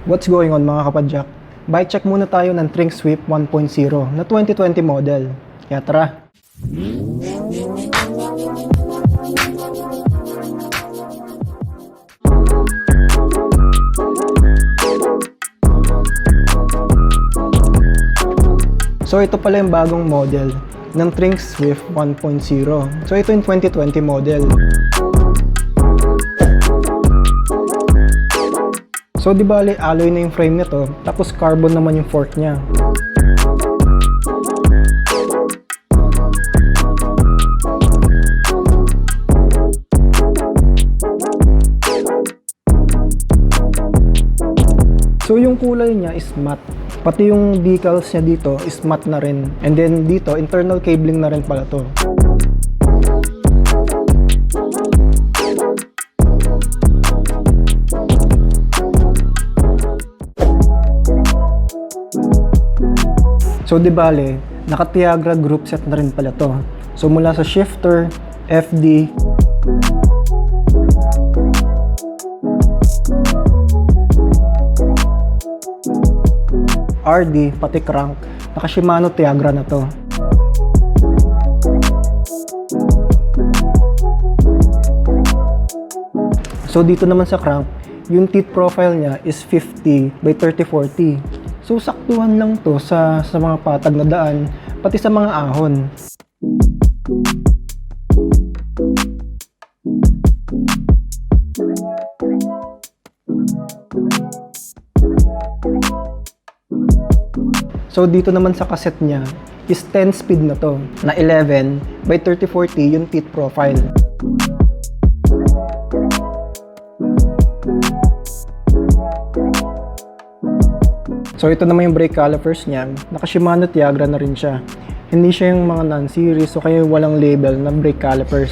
What's going on mga kapadyak? Bike check muna tayo ng Trinx Swift 1.0 na 2020 model. Kaya tara! So ito pala yung bagong model ng Trinx Swift 1.0. So ito yung 2020 model. So di bale alloy na yung frame nito, tapos carbon naman yung fork niya. So yung kulay niya is matte. Pati yung decals niya dito is matte na rin. And then dito, internal cabling na rin pala to. So di bale, naka Tiagra Groupset na rin pala to. So mula sa shifter, FD, RD, pati crank, naka Shimano Tiagra na to. So dito naman sa crank, yung teeth profile niya is 50 by 30-40. So saktuhan lang to sa mga patag na daan, pati sa mga ahon. So dito naman sa cassette niya is 10 speed na to, na 11 by 30-40 yung teeth profile. So ito naman yung brake calipers niya, naka Shimano Tiagra na rin siya. Hindi siya yung mga non-series, so kaya walang label na brake calipers.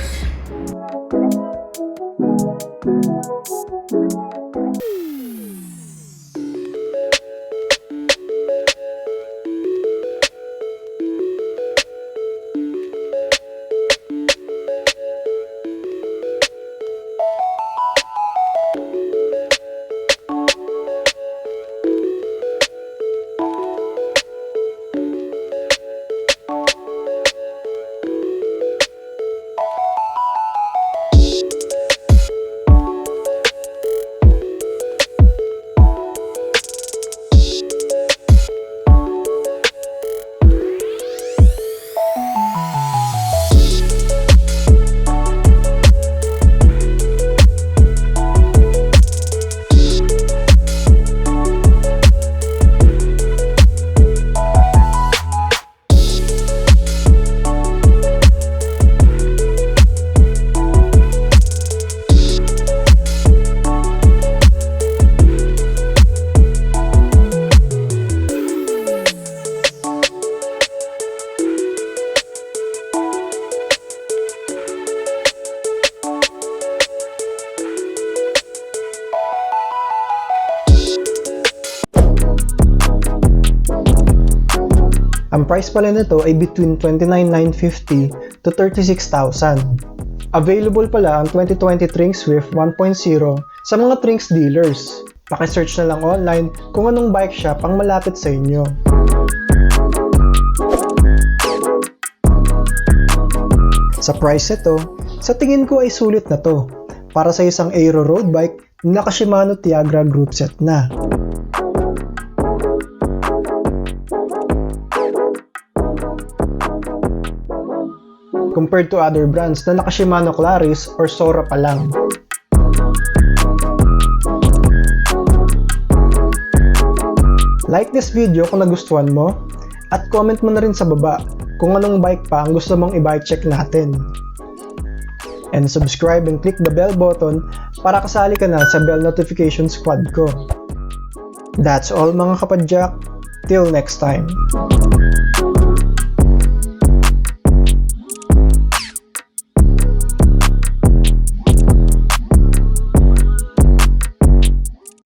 Ang price pala nito ay between 29,950 to 36,000. Available pala ang 2020 Trinx Swift 1.0 sa mga Trinx Dealers. Paki-search na lang online kung anong bike shop ang malapit sa inyo. Sa price ito, sa tingin ko ay sulit na to para sa isang aero road bike na naka Shimano Tiagra Groupset na. Compared to other brands na naka Shimano Claris or Sora pa lang. Like this video kung nagustuhan mo at comment mo na rin sa baba kung anong bike pa ang gusto mong i-bike check natin. And subscribe and click the bell button para kasali ka na sa bell notification squad ko. That's all mga kapadyak. Till next time.